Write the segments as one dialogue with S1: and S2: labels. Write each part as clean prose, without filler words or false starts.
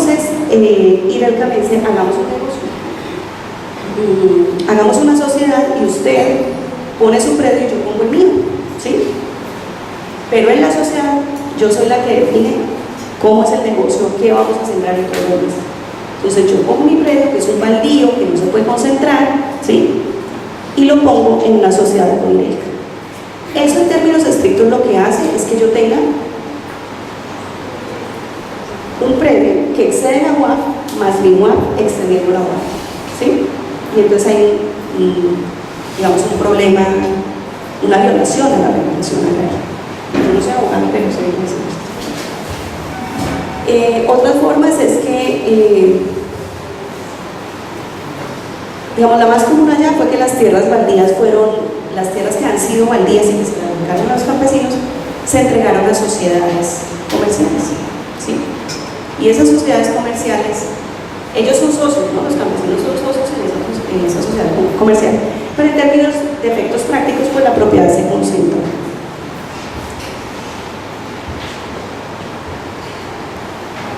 S1: entonces, Irelka me dice, hagamos un negocio. Hagamos una sociedad y usted pone su predio y yo pongo el mío, ¿sí? Pero en la sociedad yo soy la que define cómo es el negocio, qué vamos a sembrar y todo eso. Entonces yo pongo mi predio, que es un baldío, que no se puede concentrar, ¿sí? Y lo pongo en una sociedad con Irelka. Eso en términos estrictos lo que hace es que yo tenga un predio que excede la UAF más mi UAF excediendo la UAF, ¿sí? Y entonces hay digamos, un problema, una violación a la regulación agraria. Yo no soy abogado, pero soy licenciado. Otras formas es que, digamos, la más común allá fue que las tierras baldías las tierras que han sido baldías y que se le dedicaron a los campesinos, se entregaron a sociedades comerciales, ¿sí? Y esas sociedades comerciales, ellos son socios, ¿no? Los campesinos son socios en esa sociedad comercial, pero en términos de efectos prácticos, pues la propiedad se concentra.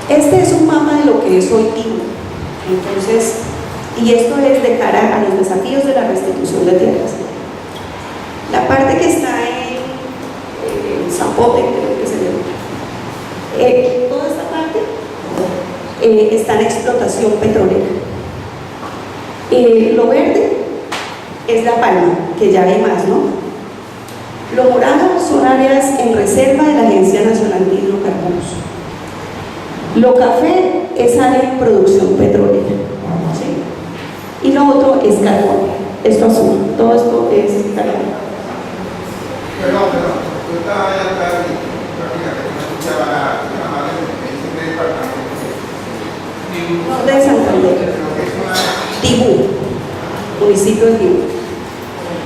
S1: Este es un mapa de lo que es hoy Tibú. Entonces, y esto es de cara a los desafíos de la restitución de tierras. La parte que está en Zapote, creo que se llama, toda esta parte está en explotación petrolera. Lo verde es la palma, que ya hay más, ¿no? Lo morado son áreas en reserva de la Agencia Nacional de Hidrocarburos. Lo café es área en producción petrolera, ¿sí? Y lo otro es carbón. Esto azul, todo esto es carbón.
S2: Perdón, yo estaba allá atrás y prácticamente no escuchaba la madre de departamento.
S1: No, de Santander. Tibú, municipio de Tibú.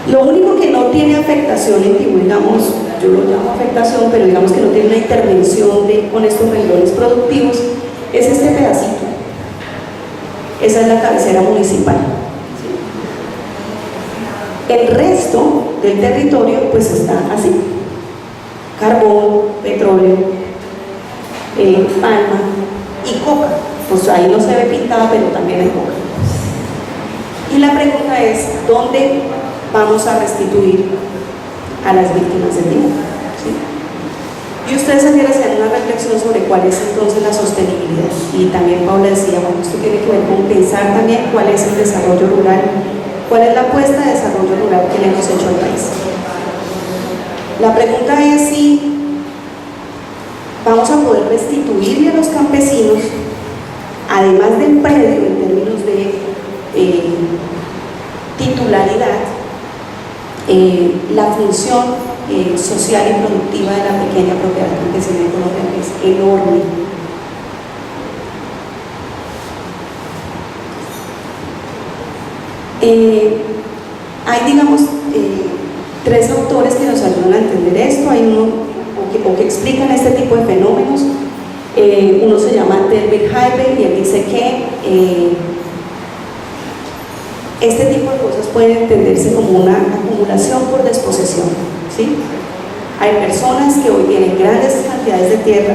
S1: Lo único que no tiene afectación en Tibú, digamos, yo lo llamo afectación, pero digamos que no tiene una intervención con estos renglones productivos, es este pedacito. Esa es la cabecera municipal. El resto del territorio pues está así: carbón, petróleo, palma y coca. Pues ahí no se ve pintada, pero también hay coca. Y la pregunta es, ¿dónde vamos a restituir a las víctimas del Tibú? ¿Sí? Y ustedes ayer hacían una reflexión sobre cuál es entonces la sostenibilidad. Y también Paula decía, bueno, esto tiene que ver con pensar también cuál es el desarrollo rural, cuál es la apuesta de desarrollo rural que le hemos hecho al país. La pregunta es si vamos a poder restituirle a los campesinos, además del predio en términos de titularidad, la función social y productiva de la pequeña propiedad campesina en Colombia, que es enorme. Hay, digamos, tres autores que nos ayudan a entender esto. Hay uno que explican este tipo de fenómenos. Uno se llama Delbert Heiberg y él dice que este tipo de cosas pueden entenderse como una acumulación por desposesión, ¿sí? Hay personas que hoy tienen grandes cantidades de tierra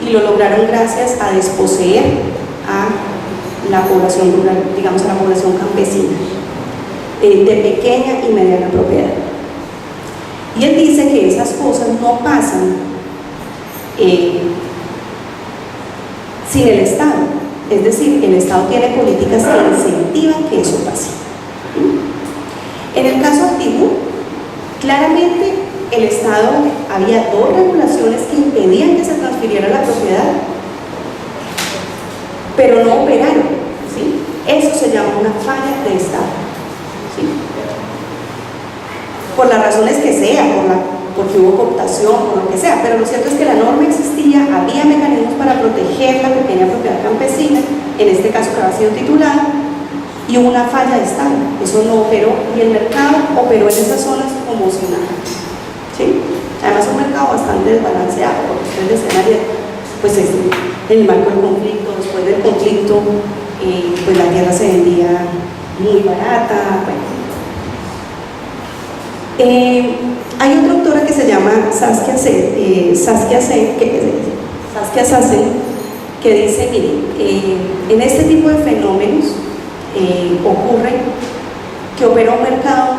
S1: y lo lograron gracias a desposeer a la población rural, digamos a la población campesina, de pequeña y mediana propiedad. Y él dice que esas cosas no pasan sin el Estado. Es decir, el Estado tiene políticas que incentivan que eso pase. En el caso de Tibú, claramente el Estado, había dos regulaciones que impedían que se transfiriera la propiedad, pero no operaron, ¿sí? Eso se llama una falla de Estado, ¿sí? Por las razones que sea, porque hubo cooptación, por lo que sea, pero lo cierto es que la norma existía, había mecanismos para proteger la pequeña propiedad campesina, en este caso que había sido titulada, y hubo una falla de Estado. Eso no operó, y el mercado operó en esas zonas como si nada, ¿sí? Además un mercado bastante desbalanceado, porque ustedes decían ayer, pues en el marco del conflicto, después del conflicto, pues la tierra se vendía muy barata, bueno. Hay otra autora que se llama Saskia Sassen, que dice, miren, en este tipo de fenómenos ocurre que opera un mercado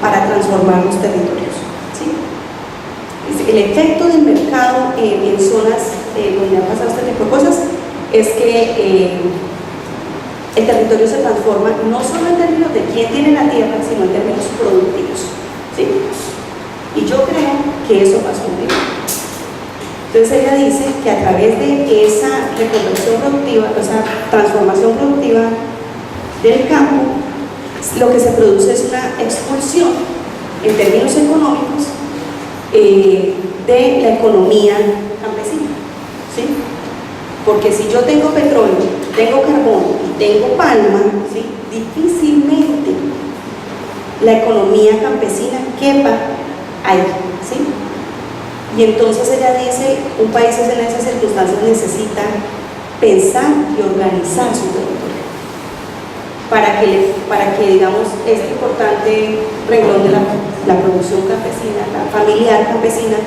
S1: para transformar los territorios, ¿sí? El efecto del mercado en zonas donde han pasado este tipo de cosas es que el territorio se transforma no solo en términos de quién tiene la tierra, sino en términos productivos, ¿sí? Y yo creo que eso pasó muy bien. Entonces ella dice que a través de esa reconversión productiva, esa transformación productiva del campo, lo que se produce es una expulsión en términos económicos de la economía campesina, ¿sí? Porque si yo tengo petróleo, tengo carbón y tengo palma, ¿sí?, difícilmente la economía campesina quepa ahí, ¿sí? Y entonces ella dice, un país en esas circunstancias necesita pensar y organizar su territorio para que digamos, este importante renglón de la producción campesina, la familiar campesina,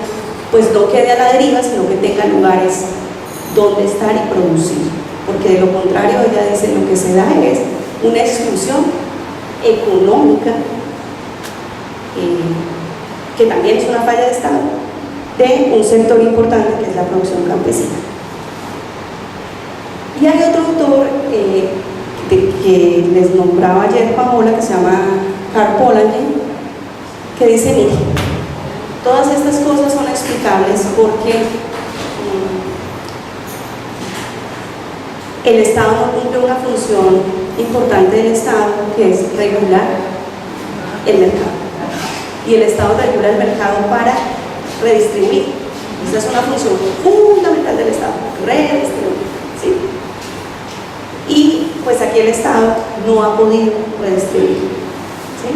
S1: pues no quede a la deriva, sino que tenga lugares donde estar y producir, porque de lo contrario ella dice, lo que se da es una exclusión económica, que también es una falla de Estado, de un sector importante que es la producción campesina. Y hay otro autor que les nombraba ayer Paola, que se llama Karl Polanyi, que dice, mire, todas estas cosas son explicables porque el Estado no cumple una función importante del Estado, que es regular el mercado. Y el Estado regula el mercado para redistribuir. Esa es una función fundamental del Estado, redistribuir, ¿sí? Y pues aquí el Estado no ha podido redistribuir, ¿sí?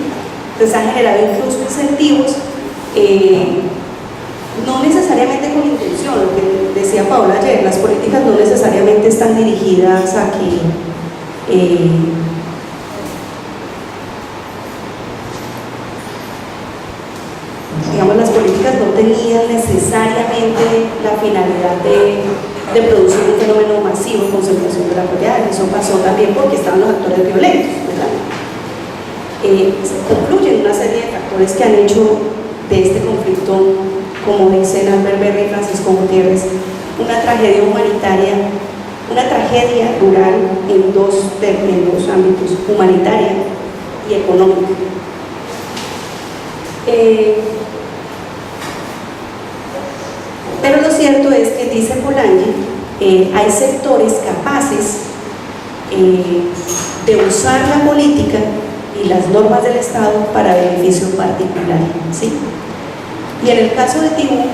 S1: Entonces ha generado incluso incentivos, no necesariamente con intención, lo que decía Paola ayer, las políticas no necesariamente están dirigidas a que digamos, las políticas no tenían necesariamente la finalidad de producir un fenómeno masivo de concentración de la propiedad. Eso pasó también porque estaban los actores violentos, ¿verdad? Se concluyen una serie de factores que han hecho de este conflicto, como dicen Albert Berry y Francisco Gutiérrez, una tragedia humanitaria, una tragedia rural en dos ámbitos, humanitaria y económica. Pero lo cierto es que, dice Polanyi, hay sectores capaces de usar la política y las normas del Estado para beneficio particular, ¿sí? Y en el caso de Tibú,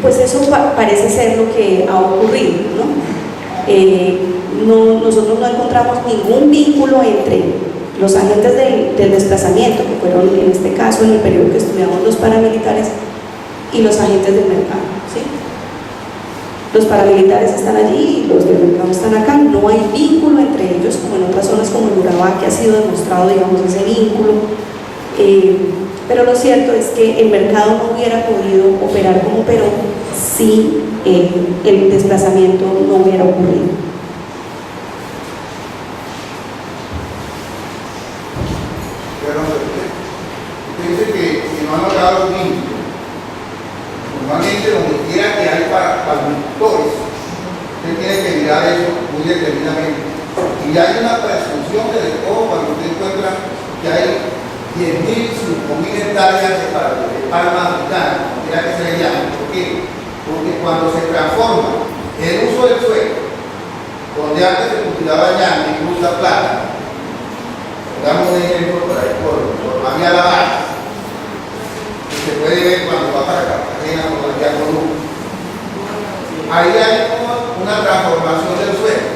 S1: pues eso parece ser lo que ha ocurrido, ¿no? Nosotros no encontramos ningún vínculo entre los agentes del desplazamiento, que fueron en este caso en el periodo que estudiamos los paramilitares, y los agentes del mercado, ¿sí? Los paramilitares están allí y los del mercado están acá, no hay vínculo entre ellos, como en otras zonas como el Urabá, que ha sido demostrado, digamos, ese vínculo. Pero lo cierto es que el mercado no hubiera podido operar como operó si el desplazamiento no hubiera ocurrido.
S2: Pero usted dice que no han logrado el vínculo. Normalmente, donde quiera que hay agricultores, usted tiene que mirar eso muy determinadamente. Y hay una presunción de todo cuando usted encuentra que hay 10.000, 5.000 hectáreas de palma africana, como quiera que se le llame. ¿Por qué? Porque cuando se transforma el uso del suelo, donde antes se cultivaba llama, incluso la plata, damos un ejemplo por ahí, por María Lavara, que se puede ver cuando va para Cartagena o para allá con uno. Ahí hay una transformación del suelo.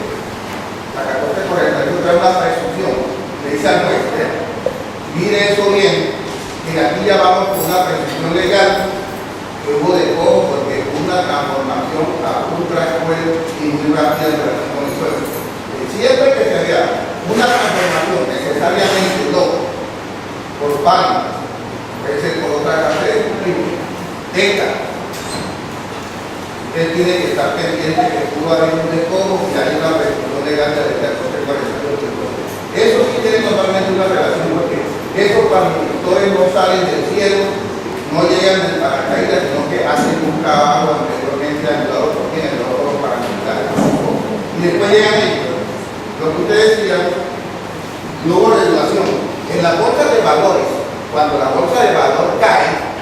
S2: La 1448 trae una presunción, le dice al juez, mire eso bien, que aquí ya vamos con una presunción legal que hubo de todo, porque hubo una transformación a ultra escuela y muy rápida en relación con el suelo. Siempre que se vea una transformación necesariamente no por palma, puede ser por otra clase de cultivo, tenga Usted tiene que estar pendiente que tú hagas un descojo y hay una restricción legal de la Eso sí tiene normalmente una relación, porque esos transmisores no salen del cielo, no llegan del paracaídas, sino que hacen un trabajo anteriormente ayudado por quienes los paramilitares. Y después llegan ellos. Lo que usted decía, no hubo regulación. En las bolsas de valores, cuando la bolsa de valor cae,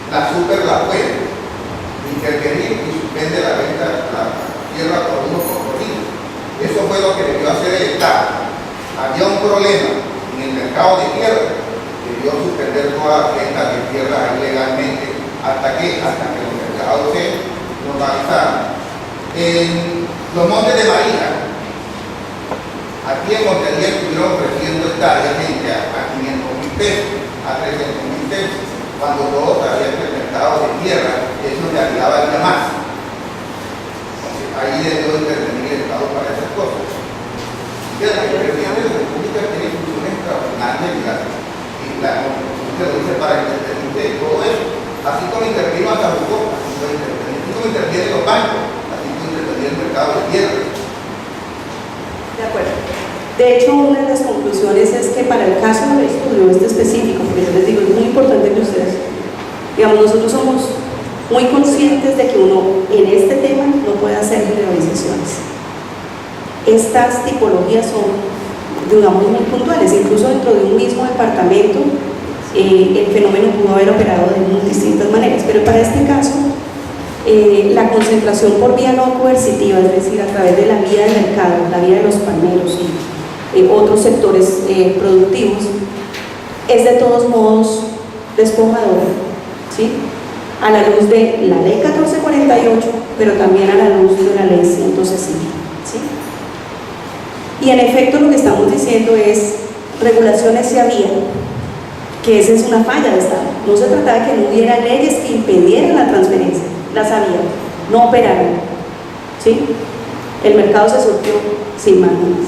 S2: la super la puede intervenir y suspende la venta de la tierra por unos compromisos. Eso fue lo que debió hacer el Estado. Había un problema en el mercado de tierra, debió suspender todas las ventas de tierra ilegalmente hasta que los mercados se normalizaron. En los montes de Marina, aquí en Montería estuvieron ofreciendo hectáreas a 500.000 pesos, a 300.000 pesos, cuando todos sabían que el mercado de tierra eso en realidad valía más. Entonces ahí debió intervenir el Estado para esas cosas. Y el presidente de la República tiene funciones extraordinarias y la Constitución se lo dice para intervenir de todo eso. Así como intervino a Sabucó, así como interviene los bancos, así como interviene el mercado de tierra.
S1: De acuerdo. De hecho, una de las conclusiones es que para el caso del estudio este específico, porque yo les digo, es muy importante que ustedes, digamos, nosotros somos muy conscientes de que uno en este tema no puede hacer generalizaciones. Estas tipologías son, digamos, muy puntuales, incluso dentro de un mismo departamento el fenómeno pudo haber operado de muy distintas maneras, pero para este caso la concentración por vía no coercitiva, es decir, a través de la vía del mercado, la vía de los palmeros y otros sectores productivos, es de todos modos despojadora, ¿sí? A la luz de la ley 1448, pero también a la luz de la ley 160, ¿sí? Y en efecto lo que estamos diciendo es, regulaciones se había, que esa es una falla de Estado. No se trataba de que no hubiera leyes que impidieran la transferencia, las había, no operaron, ¿sí? El mercado se surtió sin máquinas.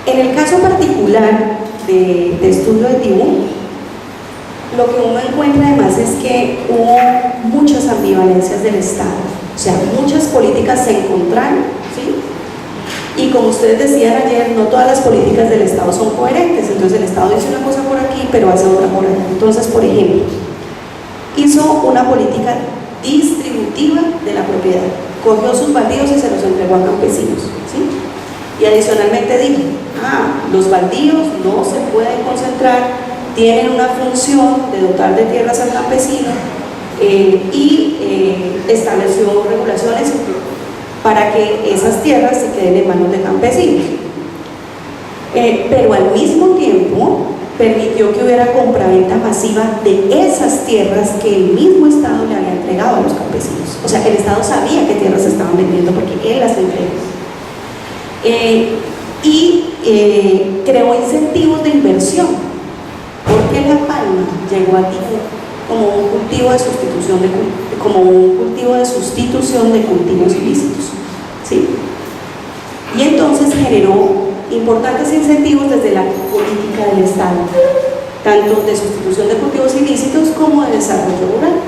S1: En el caso particular de estudio de Tibú, lo que uno encuentra además es que hubo muchas ambivalencias del Estado, o sea, muchas políticas se encontraron, ¿sí? Y como ustedes decían ayer, no todas las políticas del Estado son coherentes, entonces el Estado dice una cosa por aquí, pero hace otra por allá. Entonces, por ejemplo, hizo una política distributiva de la propiedad, cogió sus baldíos y se los entregó a campesinos, ¿sí? Y adicionalmente dijo, los baldíos no se pueden concentrar, tienen una función de dotar de tierras al campesino y estableció regulaciones para que esas tierras se queden en manos de campesinos. Pero al mismo tiempo permitió que hubiera compraventa masiva de esas tierras que el mismo Estado le había entregado a los campesinos. O sea, el Estado sabía qué tierras se estaban vendiendo porque él las entregó. Creó incentivos de inversión, porque la palma llegó a Tibú como un cultivo de sustitución de cultivos ilícitos, ¿sí? Y entonces generó importantes incentivos desde la política del Estado, tanto de sustitución de cultivos ilícitos como de desarrollo rural.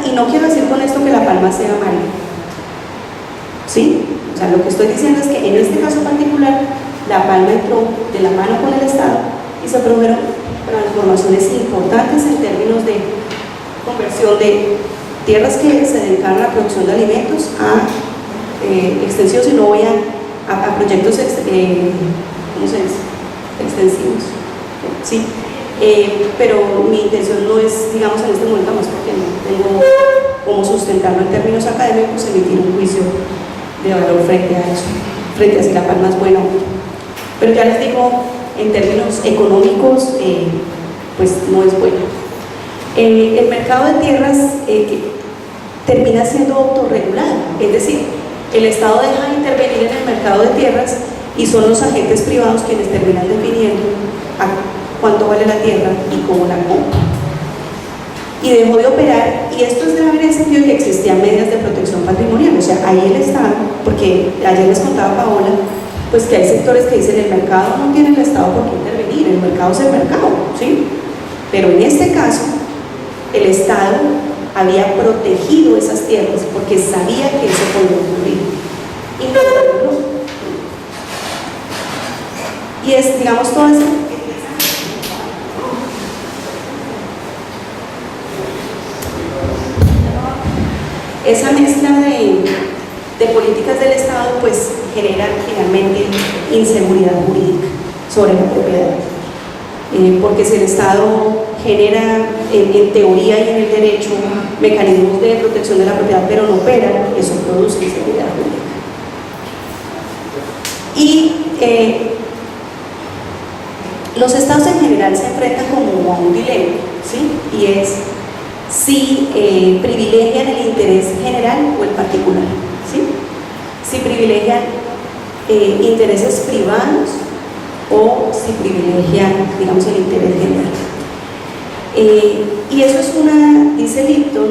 S1: Y no quiero decir con esto que la palma sea mala, ¿sí? O sea, lo que estoy diciendo es que en este caso particular la palma entró de la mano con el Estado y se produjeron transformaciones importantes en términos de conversión de tierras que se dedicaron a la producción de alimentos a extensivos, y no voy a proyectos ¿cómo se dice? Extensivos, ¿sí? Pero mi intención no es, digamos, en este momento, más porque no tengo cómo sustentarlo en términos académicos, emitir un juicio de valor frente a eso, frente a si la palma es buena o no. Pero ya les digo, en términos económicos, pues no es bueno. El mercado de tierras termina siendo autorregulado, es decir, el Estado deja de intervenir en el mercado de tierras y son los agentes privados quienes terminan definiendo a cuánto vale la tierra y cómo la compra. Y dejó de operar, y esto es grave en el sentido de que existían medidas de protección patrimonial, o sea, ahí el Estado, porque ayer les contaba Paola pues que hay sectores que dicen el mercado no tiene el Estado por qué intervenir, el mercado es el mercado, ¿sí? Pero en este caso, el Estado había protegido esas tierras porque sabía que eso podía ocurrir y no lo logró. Y es, digamos, toda esa mezcla de políticas del Estado pues genera finalmente inseguridad jurídica sobre la propiedad. Porque si el Estado genera en teoría y en el derecho mecanismos de protección de la propiedad pero no opera, eso produce inseguridad jurídica. Y los estados en general se enfrentan como a un dilema, ¿sí? Y es si privilegian el interés general o el particular, ¿sí? Si privilegian intereses privados o si privilegian, digamos, el interés general. Y eso es dice Lipton,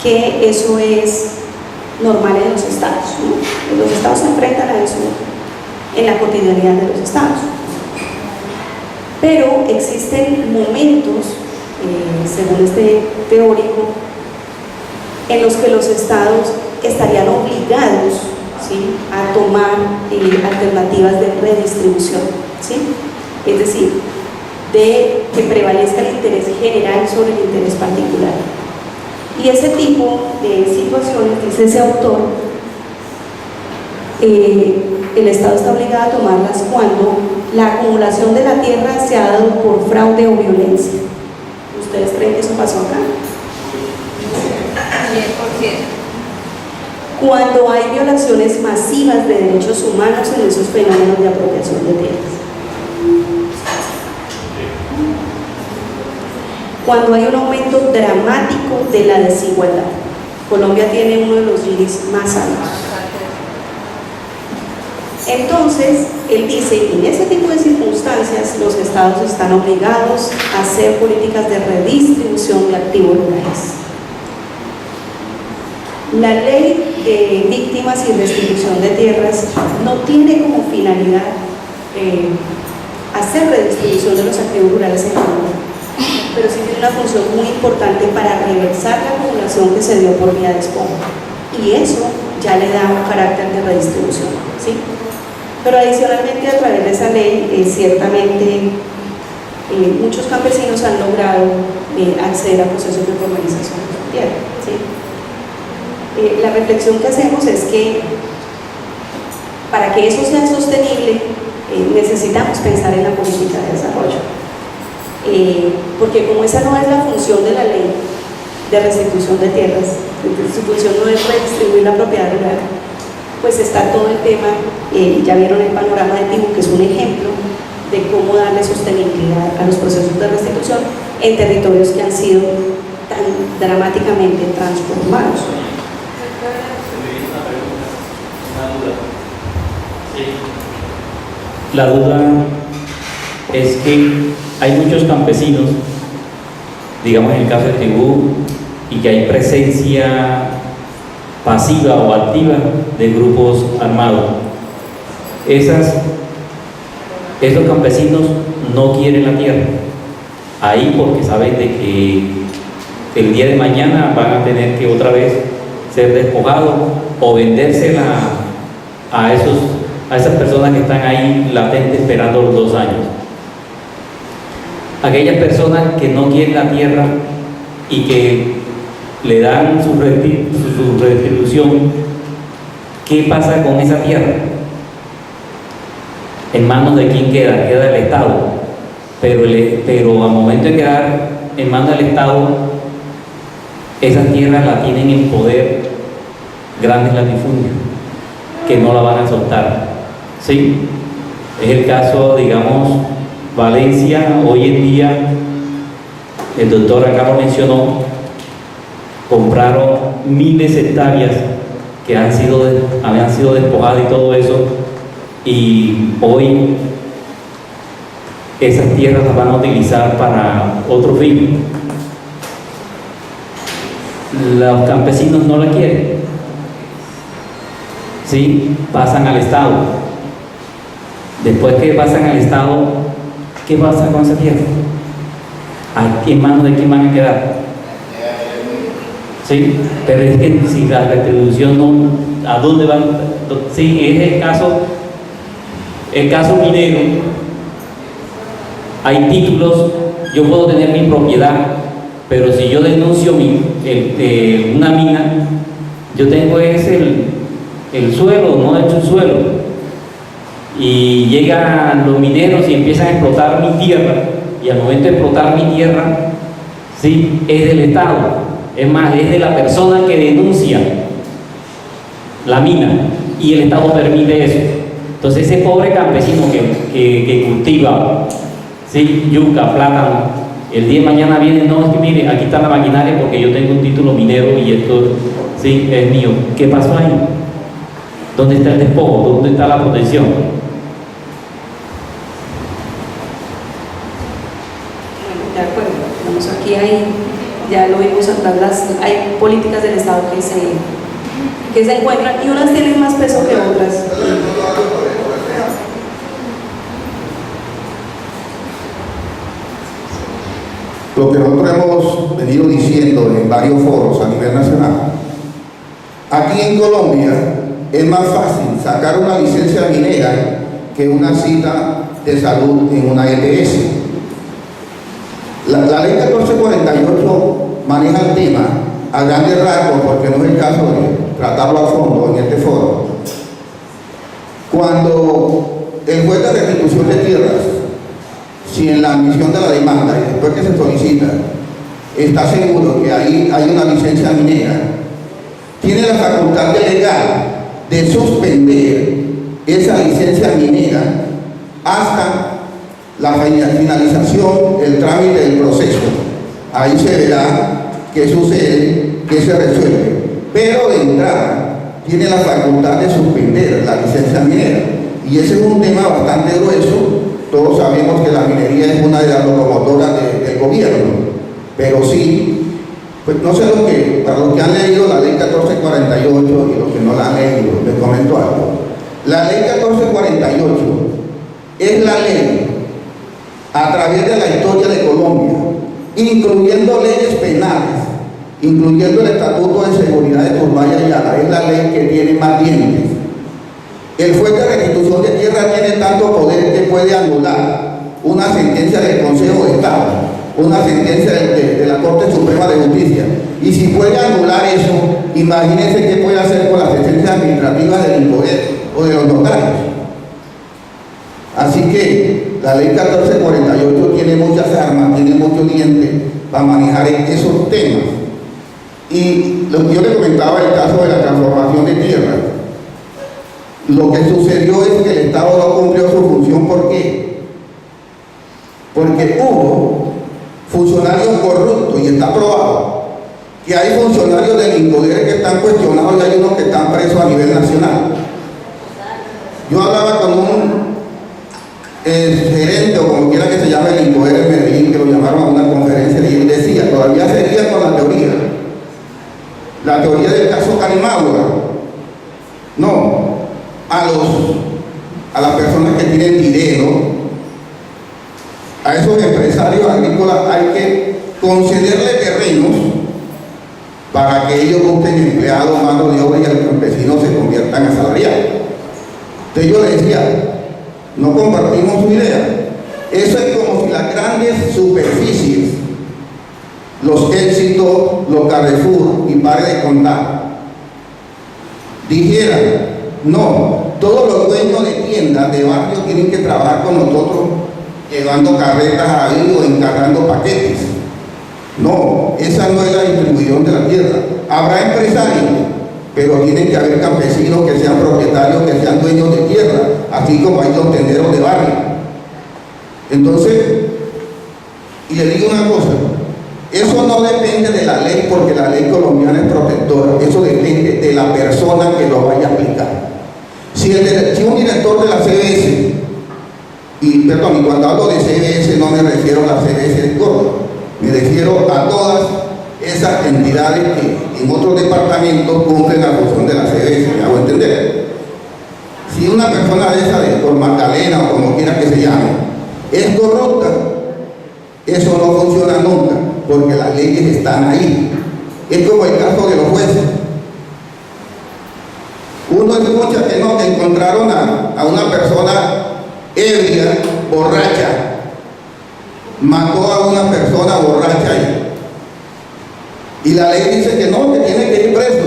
S1: que eso es normal en los estados, ¿no? Los estados se enfrentan a eso en la cotidianidad de los estados. Pero existen momentos, según este teórico, en los que los estados estarían obligados, ¿sí?, a tomar alternativas de redistribución, ¿sí? Es decir, de que prevalezca el interés general sobre el interés particular. Y ese tipo de situaciones, dice ese autor, el Estado está obligado a tomarlas cuando la acumulación de la tierra se ha dado por fraude o violencia. ¿Ustedes creen que eso pasó acá? 100%. Cuando hay violaciones masivas de derechos humanos en esos fenómenos de apropiación de tierras. Cuando hay un aumento dramático de la desigualdad. Colombia tiene uno de los Ginis más altos. Entonces, él dice que en ese tipo de circunstancias los estados están obligados a hacer políticas de redistribución de activos rurales. La ley de víctimas y restitución de tierras no tiene como finalidad hacer redistribución de los activos rurales en Colombia, pero sí tiene una función muy importante para reversar la acumulación que se dio por vía de despojo, y eso ya le da un carácter de redistribución, ¿sí? Pero adicionalmente, a través de esa ley, ciertamente muchos campesinos han logrado acceder a procesos de formalización de su tierra, ¿sí? La reflexión que hacemos es que para que eso sea sostenible necesitamos pensar en la política de desarrollo, porque como esa no es la función de la ley de restitución de tierras, su función no es redistribuir la propiedad rural, pues está todo el tema, ya vieron el panorama de Tibu, que es un ejemplo de cómo darle sostenibilidad a los procesos de restitución en territorios que han sido tan dramáticamente transformados.
S3: La duda es que hay muchos campesinos, digamos en el caso de Tibú, y que hay presencia pasiva o activa de grupos armados. Esos campesinos no quieren la tierra ahí porque saben de que el día de mañana van a tener que otra vez ser despojados o vendérsela a esas personas que están ahí latentes esperando los 2 años. Aquellas personas que no quieren la tierra y que le dan su restitución, ¿qué pasa con esa tierra? ¿En manos de quién queda? Queda el Estado, pero al momento de quedar en manos del Estado, esas tierras las tienen en poder grandes latifundios que no la van a soltar, ¿sí? Es el caso, digamos, Valencia. Hoy en día, el doctor acá lo mencionó, compraron miles de hectáreas que habían sido despojadas y todo eso, y hoy esas tierras las van a utilizar para otro fin. Los campesinos no la quieren, ¿sí? Pasan al Estado. Después que pasan al Estado, ¿qué pasa con esa tierra? ¿En manos de quién van a quedar? ¿Sí? Pero es que si la retribución no, ¿a dónde van? Sí, es el caso minero. Hay títulos, yo puedo tener mi propiedad, pero si yo denuncio una mina, yo tengo el suelo, no el subsuelo. Y llegan los mineros y empiezan a explotar mi tierra, y al momento de explotar mi tierra, sí, es del Estado, es más, es de la persona que denuncia la mina, y el Estado permite eso. Entonces ese pobre campesino que cultiva, sí, yuca, plátano, el día de mañana viene, no, es que mire, aquí está la maquinaria porque yo tengo un título minero y esto, sí, es mío. ¿Qué pasó ahí? ¿Dónde está el despojo? ¿Dónde está la protección?
S1: De acuerdo, vamos, aquí ya lo vimos atrás, hay políticas del Estado que se encuentran y unas tienen más peso que otras.
S2: Lo que nosotros hemos venido diciendo en varios foros a nivel nacional, aquí en Colombia es más fácil sacar una licencia minera que una cita de salud en una EPS. La ley 1448 maneja el tema a grandes rasgos, porque no es el caso de tratarlo a fondo en este foro. Cuando el juez de restitución de tierras, si en la admisión de la demanda y después que se solicita está seguro que ahí hay una licencia minera, tiene la facultad legal de suspender esa licencia minera hasta la finalización del trámite del proceso. Ahí se verá qué sucede, qué se resuelve. Pero de entrada tiene la facultad de suspender la licencia minera. Y ese es un tema bastante grueso. Todos sabemos que la minería es una de las locomotoras del gobierno. Pero sí, pues no sé para los que han leído la ley 1448 y los que no la han leído, les comento algo. La ley 1448 es la ley a través de la historia de Colombia, incluyendo leyes penales, incluyendo el Estatuto de Seguridad de Turbaya y Yala, es la ley que tiene más dientes. El juez de restitución de tierra tiene tanto poder que puede anular una sentencia del Consejo de Estado, una sentencia de la Corte Suprema de Justicia. Y si puede anular eso, imagínense qué puede hacer con las sentencias administrativas del INPODER o de los notarios. Así que la ley 1448 tiene muchas armas, tiene muchos dientes para manejar esos temas. Y lo que yo le comentaba el caso de la transformación de tierra, lo que sucedió es que el Estado no cumplió su función. ¿Por qué? Porque hubo funcionarios corruptos, y está probado que hay funcionarios del INPODER que están cuestionados y hay unos que están presos a nivel nacional. Yo hablaba con un gerente, o como quiera que se llame, el INPODER en Medellín, que lo llamaron a una conferencia, y él decía, todavía seguía con la teoría del caso Canimagua. No, a las personas que tienen dinero, a esos empresarios agrícolas hay que concederle terrenos para que ellos busquen empleados, mano de obra, y el campesino se conviertan en asalariados. Entonces yo le decía, no compartimos su idea. Eso es como si las grandes superficies, los Éxitos, los Carrefour y pare de contar, dijeran, no, todos los dueños de tiendas de barrio tienen que trabajar con nosotros llevando carretas ahí o encargando paquetes. No, esa no es la distribución de la tierra. Habrá empresarios, pero tienen que haber campesinos que sean propietarios, que sean dueños de tierra, así como hay los tenderos de barrio. Entonces, y le digo una cosa, eso no depende de la ley, porque la ley colombiana es protectora, eso depende de la persona que lo vaya a aplicar. Si un director de la CBS, y cuando hablo de CBS no me refiero a la CBS de Córdoba, me refiero a todas esas entidades que en otros departamentos cumplen la función de la CBS, ¿me hago entender? Si una persona de esa, de Don Magdalena o como quiera que se llame, es corrupta, eso no funciona nunca, porque las leyes están ahí. Es como el caso de los jueces. Uno escucha que no, que encontraron a una persona ebria, borracha, mató a una persona borracha ahí. Y la ley dice que no, que tiene que ir preso.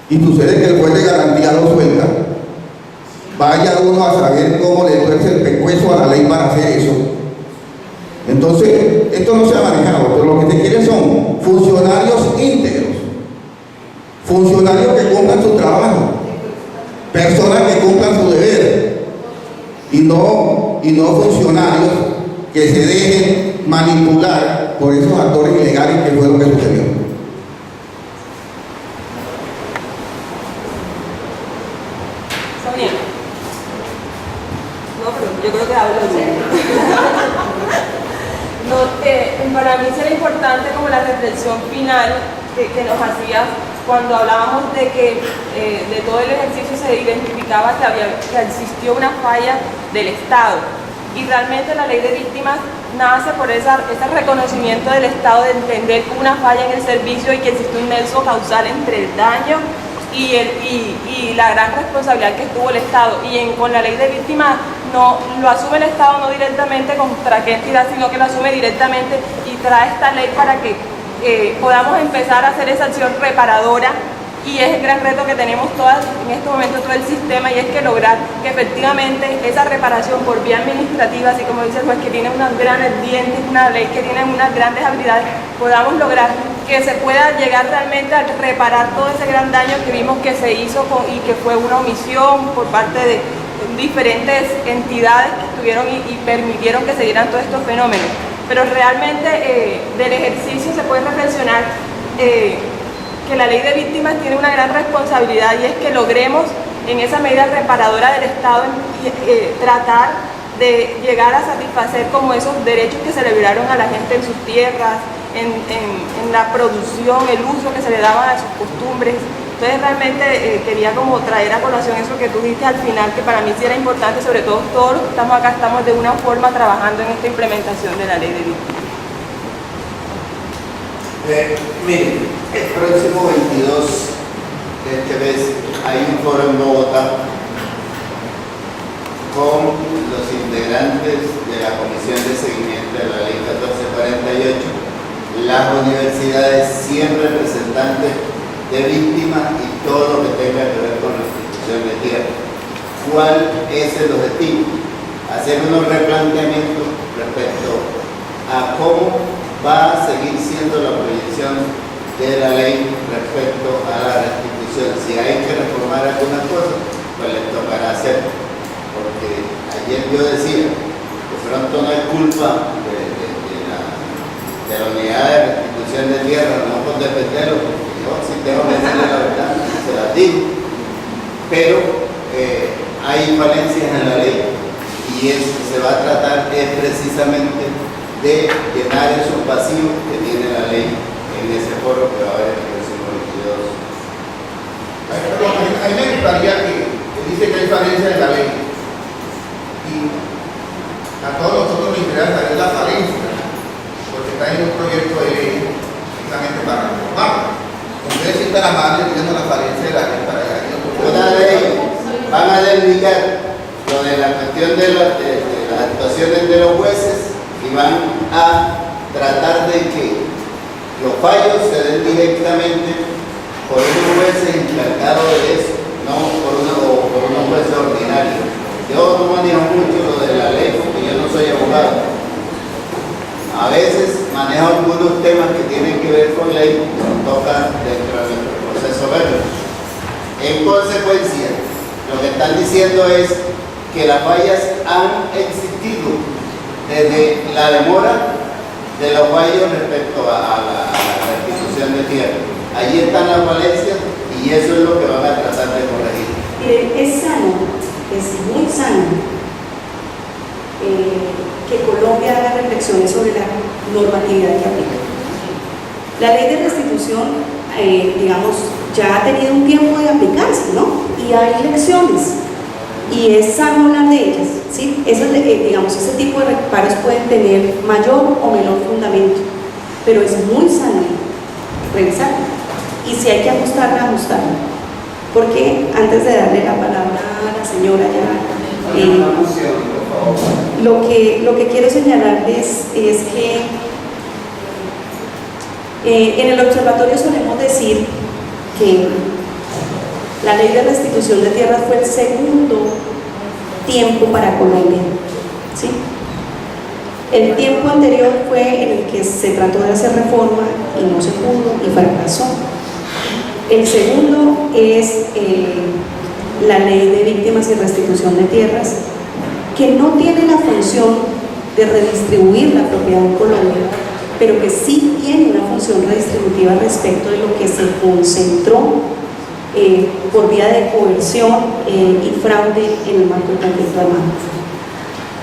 S2: Y sucede que el juez de garantía lo suelta. Vaya uno a saber cómo le tuerce el pescuezo a la ley para hacer eso. Entonces, esto no se ha manejado, pero lo que se quiere son funcionarios íntegros, funcionarios que cumplan su trabajo, personas que cumplan su deber, y no funcionarios que se dejen manipular por esos actores ilegales, que fue lo que sucedió.
S4: Sonia. No, pero yo creo que hablo bien. No, para mí será importante como la reflexión final que nos hacías cuando hablábamos de que de todo el ejercicio se identificaba que existió una falla del Estado, y realmente la ley de víctimas nace por ese reconocimiento del Estado de entender una falla en el servicio y que existe un nexo causal entre el daño y la gran responsabilidad que tuvo el Estado. Con la ley de víctimas no lo asume el Estado, no directamente contra qué entidad, sino que lo asume directamente y trae esta ley para que podamos empezar a hacer esa acción reparadora. Y es el gran reto que tenemos todas en este momento, todo el sistema, y es que lograr que efectivamente esa reparación por vía administrativa, así como dice el juez, que tiene unos grandes dientes, una ley que tiene unas grandes habilidades, podamos lograr que se pueda llegar realmente a reparar todo ese gran daño que vimos que se hizo y que fue una omisión por parte de diferentes entidades que estuvieron y permitieron que se dieran todos estos fenómenos. Pero realmente del ejercicio se puede reflexionar que la ley de víctimas tiene una gran responsabilidad, y es que logremos en esa medida reparadora del Estado tratar de llegar a satisfacer como esos derechos que se le violaron a la gente en sus tierras, en la producción, el uso que se le daba a sus costumbres. Entonces realmente quería como traer a colación eso que tú dijiste al final, que para mí sí era importante, sobre todo todos los que estamos acá estamos de una forma trabajando en esta implementación de la ley de víctimas.
S5: Miren, el próximo 22 de este mes hay un foro en Bogotá con los integrantes de la Comisión de Seguimiento de la Ley 1448, las universidades, 100 representantes de víctimas y todo lo que tenga que ver con la restitución de tierra. ¿Cuál es el objetivo? Hacer unos replanteamientos respecto a cómo va a seguir siendo la proyección de la ley respecto a la restitución. Si hay que reformar algunas cosas, pues les tocará hacer. Porque ayer yo decía, de pronto no es culpa de la unidad de restitución de tierra, no por defenderlo, porque yo sí tengo que decirle la verdad, se la digo. Pero hay falencias en la ley, y eso se va a tratar es precisamente de llenar esos vacíos que tiene la ley en ese foro que va a haber el próximo 22.
S2: A mí me gustaría que dice que hay falencia de la ley, y a todos nosotros nos interesa saber la falencia, porque está en un proyecto de ley precisamente para reformarlo. Ustedes sientan la madre diciendo la falencia de la ley para allá.
S5: Una ley van a delimitar lo de la cuestión de las actuaciones de los jueces, y van a tratar de que los fallos se den directamente por unos jueces encargados de eso, no por unos jueces ordinarios. Yo no manejo mucho lo de la ley porque yo no soy abogado. A veces manejo algunos temas que tienen que ver con ley, que nos toca dentro de nuestro proceso verlo. En consecuencia, lo que están diciendo es que las fallas han existido desde la demora de los fallos respecto a la restitución de tierra. Allí están las falencias y eso es lo que van a tratar de corregir.
S1: Es sano, es muy sano que Colombia haga reflexiones sobre la normatividad que aplica. La ley de restitución, digamos, ya ha tenido un tiempo de aplicarse, ¿no? Y hay lecciones, y es sano hablar de ellas, ¿sí? Digamos, ese tipo de reparos pueden tener mayor o menor fundamento, pero es muy sano revisar, y si hay que ajustarla, ajustarla. Porque antes de darle la palabra a la señora ya, lo que quiero señalarles es que en el observatorio solemos decir que la ley de restitución de tierras fue el segundo tiempo para Colombia, ¿sí? El tiempo anterior fue en el que se trató de hacer reforma y no se pudo y fracasó. El segundo es la ley de víctimas y restitución de tierras, que no tiene la función de redistribuir la propiedad en Colombia, pero que sí tiene una función redistributiva respecto de lo que se concentró por vía de coerción y fraude en el marco del conflicto armado.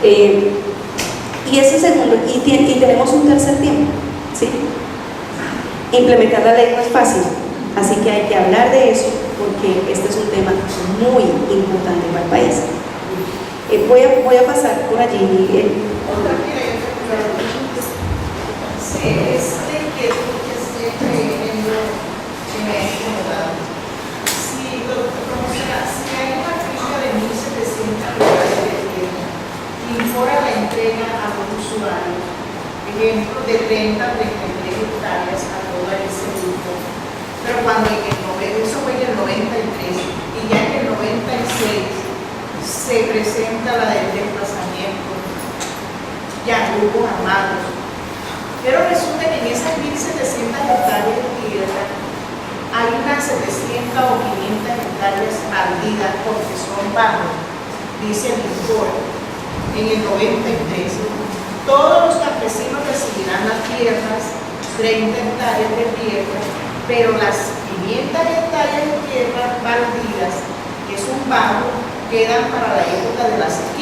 S1: Y ese segundo, y tenemos un tercer tiempo, ¿sí? Implementar la ley no es fácil, así que hay que hablar de eso porque este es un tema muy importante para el país. Voy a pasar por allí.
S6: Sí, esta inquietud que estoy creyendo que me ha incomodado. Si hay una ficha de 1.700 hectáreas de tierra que impone la entrega a un usuario, ejemplo, de 30 a 33 hectáreas a todo ese grupo, pero cuando eso fue en el 93 y ya en el 96 se presenta la del desplazamiento, ya grupos armados. Pero resulta que en esas 1.700 hectáreas de tierra hay unas 700 o 500 hectáreas perdidas porque son bajos, dice el informe. En el 93, todos los campesinos recibirán las tierras, 30 hectáreas de tierra, pero las 500 hectáreas de tierra perdidas, que es un bajo, quedan para la época de la sequía.